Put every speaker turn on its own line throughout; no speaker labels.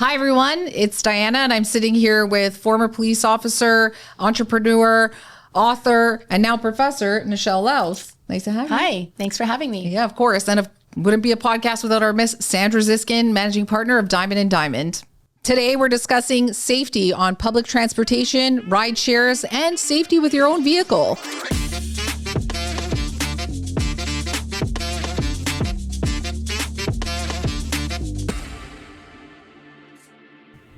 Hi, everyone. It's Diana, and I'm sitting here with former police officer, entrepreneur, author, and now professor, Nichelle Laus. Nice to have you.
Hi. Thanks for having me.
Yeah, of course. And wouldn't be a podcast without our Miss Sandra Ziskin, managing partner of Diamond and Diamond. Today, we're discussing safety on public transportation, ride shares, and safety with your own vehicle.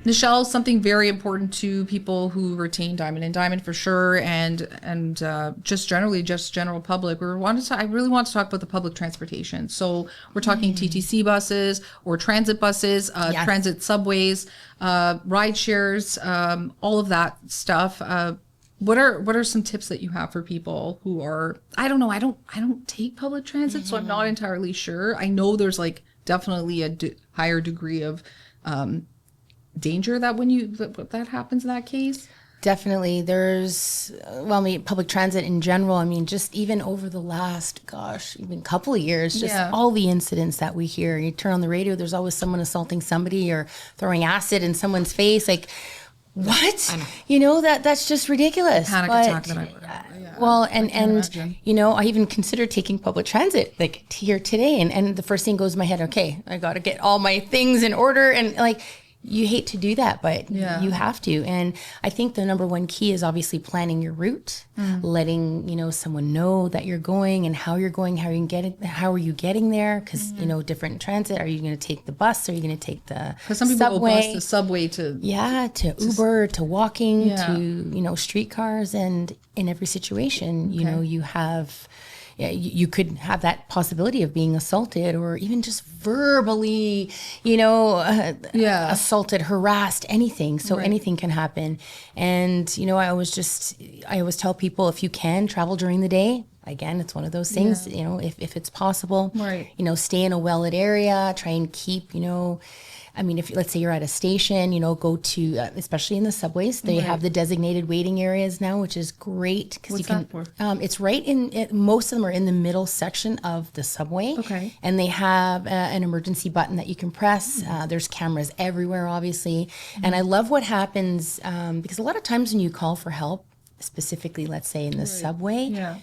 Nichelle, something very important to people who retain Diamond and Diamond for sure, and just general public. I really want to talk about the public transportation. So we're talking TTC buses or transit buses,
Yes.
transit subways, ride shares, all of that stuff. What are some tips that you have for people who are, I don't know, I don't take public transit, so I'm not entirely sure. I know there's like definitely a higher degree of danger that that happens in that case.
Definitely. There's, public transit in general. I mean, just even over the last, even couple of years, just all the incidents that we hear. You turn on the radio, there's always someone assaulting somebody or throwing acid in someone's face. Like, what?
I know.
You know, that's just ridiculous.
Panic attack that I
Well, and you know, I even considered taking public transit like here today. And the first thing goes in my head, okay, I got to get all my things in order. And like, you hate to do that, but you have to. And I think the number one key is obviously planning your route, letting, someone know that you're going and how you're going, how are you getting there? Because, different transit. Are you going to take the bus? Are you going to take the
Because some people will bus the subway to...
Yeah, to Uber, to walking, to, streetcars. And in every situation, you have... Yeah, you could have that possibility of being assaulted or even just verbally, assaulted, harassed, anything. So anything can happen. And, I always tell people, if you can travel during the day, again, it's one of those things, if it's possible, stay in a well-lit area, try and keep, if let's say you're at a station, go to, especially in the subways, they have the designated waiting areas now, which is great.
What's you can, that for?
It's right most of them are in the middle section of the subway.
Okay.
And they have an emergency button that you can press. There's cameras everywhere, obviously. And I love what happens, because a lot of times when you call for help, specifically, let's say in the subway,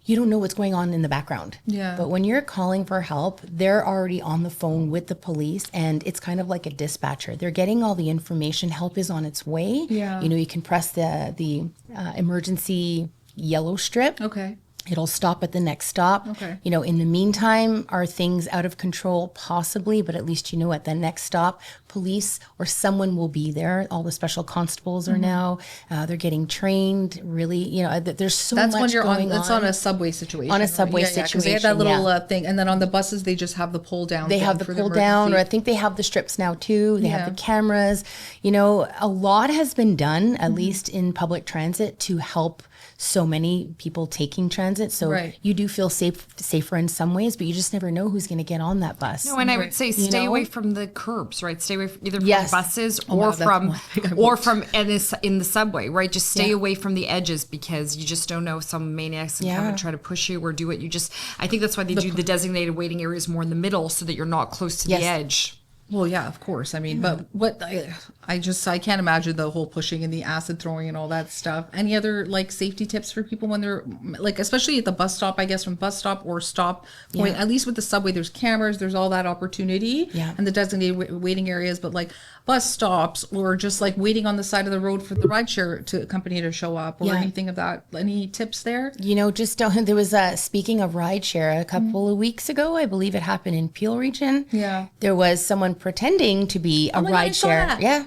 you don't know what's going on in the background.
Yeah.
But when you're calling for help, they're already on the phone with the police, and it's kind of like a dispatcher. They're getting all the information. Help is on its way.
Yeah.
You can press the emergency yellow strip.
Okay.
It'll stop at the next stop.
Okay.
In the meantime, are things out of control? Possibly, but at least at the next stop, police or someone will be there. All the special constables are now. They're getting trained. Really, there's so much
when you're
going on.
That's on a subway situation.
On a subway situation,
because they have that little thing, and then on the buses they just have the pull down.
They have the pull down, or I think they have the strips now too. They have the cameras. A lot has been done, at least in public transit, to help so many people taking transit. So you do feel safer in some ways, but you just never know who's going to get on that bus.
No, and I would say stay away from the curbs, right? Stay away from either from buses or from in the subway, right? Just stay away from the edges, because you just don't know, some maniacs can come and try to push you or do it. I think that's why they do the designated waiting areas more in the middle, so that you're not close to the edge.
Well, yeah, of course. I mean, but what I can't imagine the whole pushing and the acid throwing and all that stuff. Any other like safety tips for people when they're like, especially at the bus stop, I guess, from bus stop or stop point, at least with the subway, there's cameras, there's all that opportunity and the designated waiting areas, but like bus stops or just like waiting on the side of the road for the rideshare company to show up or anything of that. Any tips there?
Just don't. There was speaking of rideshare, a couple of weeks ago, I believe it happened in Peel region.
Yeah.
There was someone pretending to be a rideshare. Yeah.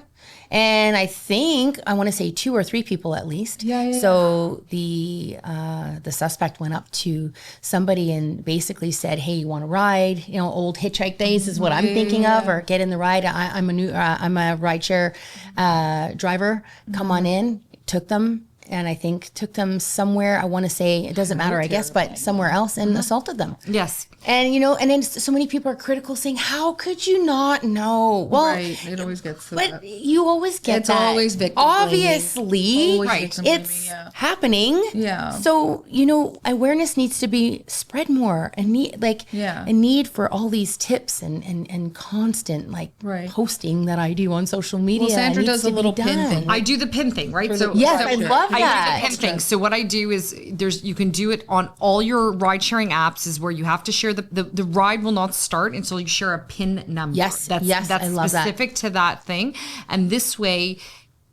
And I want to say 2 or 3 people at least. So the suspect went up to somebody and basically said, "Hey, you want to ride? Old hitchhike days is what I'm thinking of, or get in the ride. I'm a rideshare driver. Come on in." Took them. and I think took them somewhere, I want to say, it doesn't matter, I guess, but somewhere else, and assaulted them.
Yes.
And, and then so many people are critical saying, how could you not know? Well,
right. It always gets to
but
that.
you always get
It's
that.
always victim
Obviously,
always
right.
victim
it's
blaming,
happening.
Yeah.
So, awareness needs to be spread more, and a need for all these tips and constant posting that I do on social media.
Well, Sandra does a little pin thing.
I do the pin thing, right?
Yes, I love that.
I do the pin thing. So what I do is you can do it on all your ride sharing apps, is where you have to share the ride will not start until you share a pin number.
Yes,
that's
I love
specific to that thing. And this way,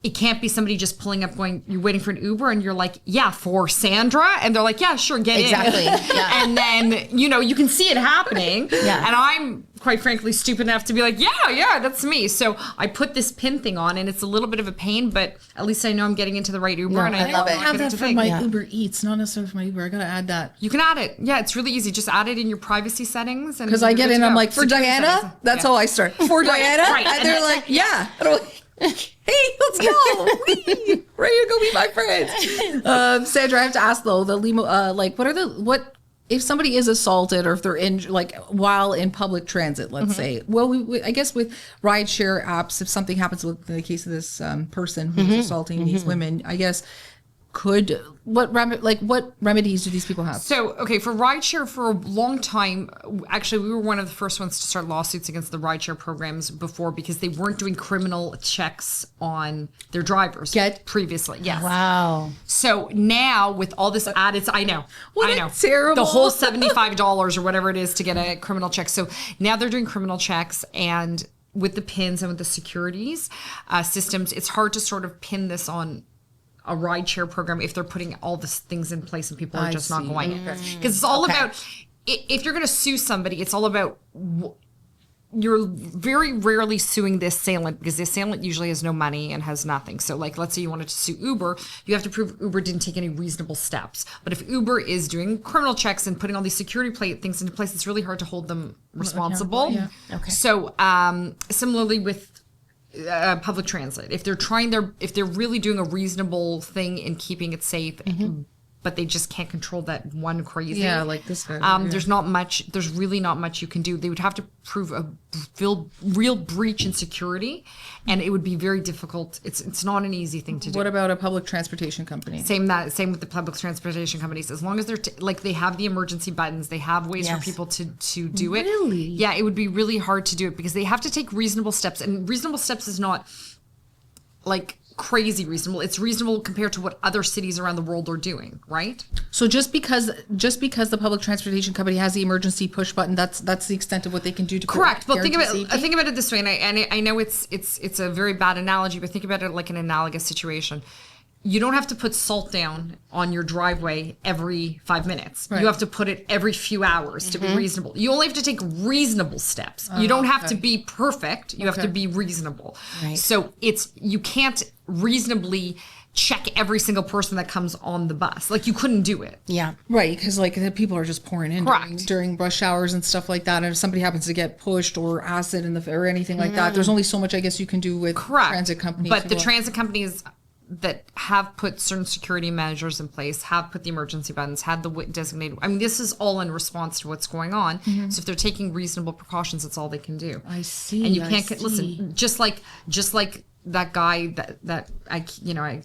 it can't be somebody just pulling up going, you're waiting for an Uber and you're like, yeah, for Sandra. And they're like, yeah, sure, get
Exactly.
in.
Yeah.
And then, you can see it happening.
Yeah.
And I'm quite frankly stupid enough to be like, yeah, that's me. So I put this pin thing on, and it's a little bit of a pain, but at least I know I'm getting into the right Uber.
No,
and
I love it.
I have that for my Uber Eats, not necessarily for my Uber. I gotta add that.
You can add it. Yeah, it's really easy. Just add it in your privacy settings.
Because I get in, I'm like, for Diana? That's how I start. For Diana?
right.
And they're like, yeah. And I'm like, hey, let's go. Whee! Ready to go meet my friends. Sandra, I have to ask though, the limo, what if somebody is assaulted, or if they're in while in public transit, let's say, well, I guess with rideshare apps, if something happens with the case of this person who's assaulting these women, I guess what remedies do these people have?
So, okay, for rideshare, for a long time, actually, we were one of the first ones to start lawsuits against the rideshare programs before, because they weren't doing criminal checks on their drivers previously. Yes.
Wow.
So now with all this added, I know.
Terrible.
The whole $75 or whatever it is to get a criminal check. So now they're doing criminal checks, and with the pins and with the securities systems, it's hard to sort of pin this on a rideshare program if they're putting all these things in place and people are just not going in. Because it's all about, if you're going to sue somebody, it's all about, you're very rarely suing the assailant, because the assailant usually has no money and has nothing. So let's say you wanted to sue Uber, you have to prove Uber didn't take any reasonable steps. But if Uber is doing criminal checks and putting all these security things into place, it's really hard to hold them responsible.
Yeah.
Okay.
So similarly with public transit, if they're really doing a reasonable thing in keeping it safe, but they just can't control that one crazy.
Yeah, like this guy.
There's really not much you can do. They would have to prove a real breach in security, and it would be very difficult. It's not an easy thing to do.
What about a public transportation company?
Same with the public transportation companies. As long as they're they have the emergency buttons, they have ways for people to do it.
Really?
Yeah, it would be really hard to do it, because they have to take reasonable steps, and reasonable steps is not crazy reasonable. It's reasonable compared to what other cities around the world are doing, right?
So just because the public transportation company has the emergency push button, that's the extent of what they can do to
correct. But think about
safety?
it this way, and I know it's a very bad analogy, but think about it like an analogous situation. You don't have to put salt down on your driveway every 5 minutes. Right. You have to put it every few hours to be reasonable. You only have to take reasonable steps. You don't have to be perfect. You have to be reasonable. Right. So you can't reasonably check every single person that comes on the bus. You couldn't do it.
Yeah.
Right, because the people are just pouring in during rush hours and stuff like that. And if somebody happens to get pushed or acid or anything like that, there's only so much, I guess, you can do with transit companies.
But the transit companies that have put certain security measures in place, have put the emergency buttons, had the designated. I mean, this is all in response to what's going on. So if they're taking reasonable precautions, that's all they can do.
I see.
And you can't listen. Just like that guy that I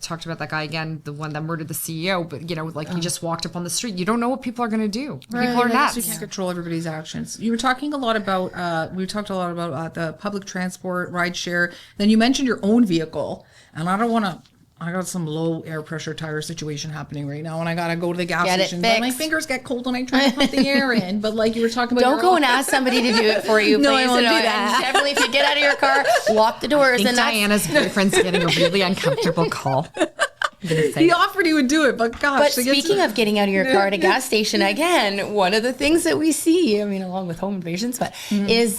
talked about, that guy again, the one that murdered the CEO. But he just walked up on the street. You don't know what people are going to do.
Right.
People are nuts.
We can't control everybody's actions. You were talking a lot about. We talked a lot about the public transport, rideshare. Then you mentioned your own vehicle, and I don't want to. I got some low air pressure tire situation happening right now, and I gotta go to the gas station. But my fingers get cold when I try to pump the air in. But you were talking about,
don't go and ask somebody to do it for you.
No,
please.
I won't do that.
Definitely, if you get out of your car, lock the doors.
I think Diana's boyfriend's getting a really uncomfortable call.
He offered he would do it, but gosh.
But speaking of getting out of your car at a gas station, again, one of the things that we see, along with home invasions, but is,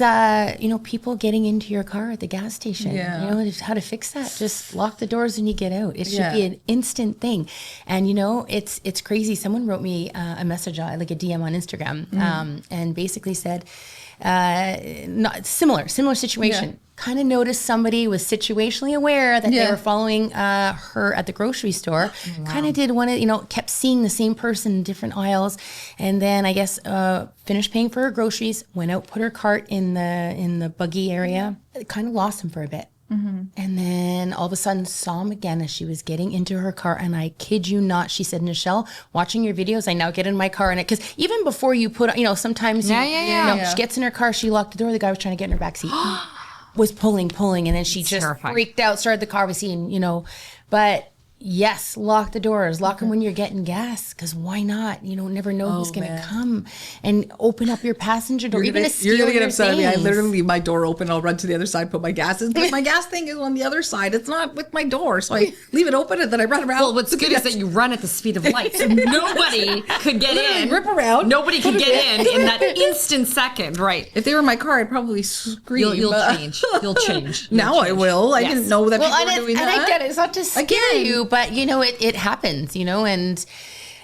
people getting into your car at the gas station.
Yeah.
How to fix that. Just lock the doors when you get out. It should be an instant thing. And, it's crazy. Someone wrote me a message, like a DM on Instagram, and basically said, not similar situation. Yeah. Kind of noticed somebody was situationally aware that they were following her at the grocery store. Wow. Kind of did one of, kept seeing the same person in different aisles. And then I guess finished paying for her groceries, went out, put her cart in the buggy area. Kind of lost him for a bit. Mm-hmm. And then all of a sudden saw him again as she was getting into her car. And I kid you not, she said, Nichelle, watching your videos, I now get in my car. And because even before you put, sometimes she gets in her car, she locked the door. The guy was trying to get in her back seat. Was pulling, and then she just freaked out, started the car, was seeing, but yes, lock the doors, lock them when you're getting gas, because why not? You don't never know who's going to come, and open up your passenger door. You're going to
get upset at me. I literally leave my door open. I'll run to the other side, put my gas in, because my gas thing is on the other side. It's not with my door, so I leave it open and then I run around.
Well, what's good is that you run at the speed of light, so nobody could get in.
Rip around.
Nobody could get in that instant second, right?
If they were in my car, I'd probably scream.
You'll change. You'll change.
Now I will. I didn't know that people were doing that.
And I get it. It's not to scare you, but it happens, and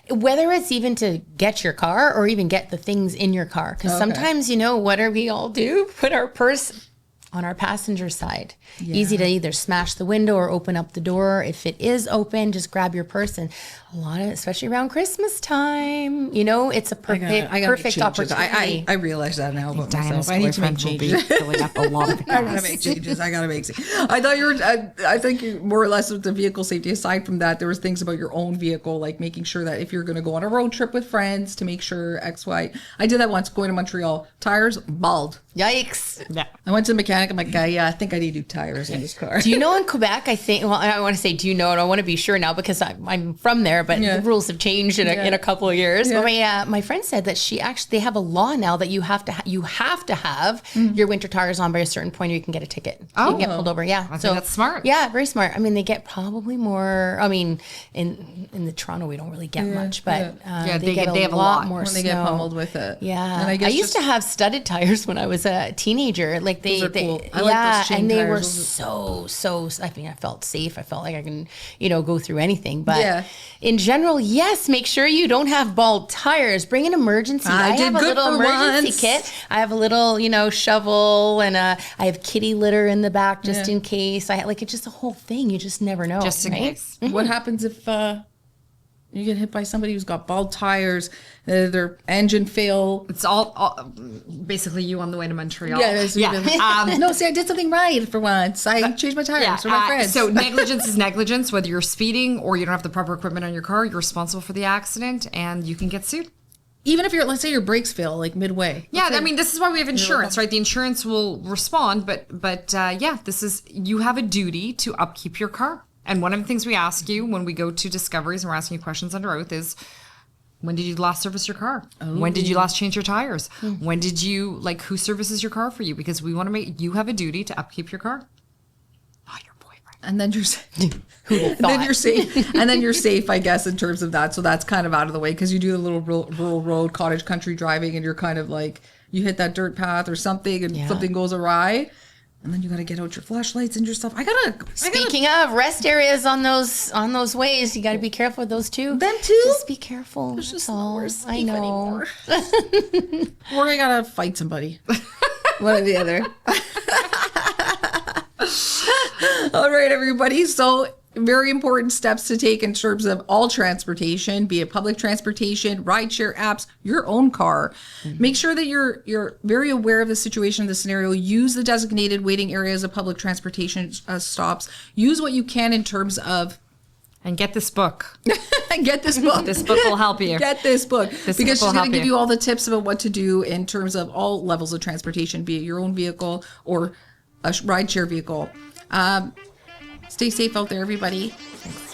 whether it's even to get your car or even get the things in your car. Because sometimes, what do we all do? Put our purse on our passenger side. Yeah. Easy to either smash the window or open up the door. If it is open, just grab your purse. And a lot of, especially around Christmas time, it's a perfect opportunity.
I realize that now about myself. I need to make changes.
Filling up a lot of
I gotta make changes. I thought you were, I think you more or less with the vehicle safety. Aside from that, there was things about your own vehicle, like making sure that if you're going to go on a road trip with friends, to make sure X, Y. I did that once going to Montreal. Tires, bald.
Yikes.
Yeah.
I went to the mechanic. I'm like, I think I need new tires in this car.
Do you know in Quebec, I want to say, do you know, and I want to be sure now because I'm from there, but the rules have changed in a couple of years. Yeah. But my friend said that they have a law now that you have to have your winter tires on by a certain point or you can get a ticket. So you can get pulled over. Yeah.
I think that's smart.
Yeah, very smart. I mean, they get probably more, in the Toronto, we don't really get much, but they have a lot more
when they get pummeled with it.
Yeah. And I used to have studded tires when I was a teenager. Like they
cool. I like those chain
and they
tires.
were so, I mean, I felt safe. I felt like I can, go through anything. But in general, yes, make sure you don't have bald tires. Bring an emergency. I have a little emergency kit. I have a little, shovel, and I have kitty litter in the back just in case. It's just a whole thing. You just never know.
Just in case.
Mm-hmm. What happens if you get hit by somebody who's got bald tires, their engine fail?
It's all basically you on the way to Montreal.
No, see, I did something right for once. I changed my tires for my friends.
So negligence is negligence. Whether you're speeding or you don't have the proper equipment on your car, you're responsible for the accident and you can get sued.
Even if let's say your brakes fail, like midway.
Yeah, I mean, this is why we have insurance, right? The insurance will respond, but you have a duty to upkeep your car. And one of the things we ask you when we go to discoveries and we're asking you questions under oath is, when did you last service your car? Oh. When did you last change your tires? When did you, who services your car for you? Because we want to you have a duty to upkeep your car. Not your boyfriend.
And then you're safe. And then you're safe, I guess, in terms of that. So that's kind of out of the way because you do the little rural road, cottage country driving and you're kind of you hit that dirt path or something and something goes awry. And then you got to get out your flashlights and your stuff.
Speaking of rest areas on those ways, you got to be careful with those too.
Them too.
Just be careful. There's just nowhere safe anymore.
Or I gotta fight somebody. One or the other. All right, everybody. So very important steps to take in terms of all transportation, be it public transportation, rideshare apps, your own car. Mm-hmm. Make sure that you're very aware of the situation, the scenario. Use the designated waiting areas of public transportation stops. Use what you can in terms of...
And get this book.
Get this book.
This book will help you.
Get this book. Because she's going to give you all the tips about what to do in terms of all levels of transportation, be it your own vehicle or a rideshare vehicle. Stay safe out there, everybody. Thanks.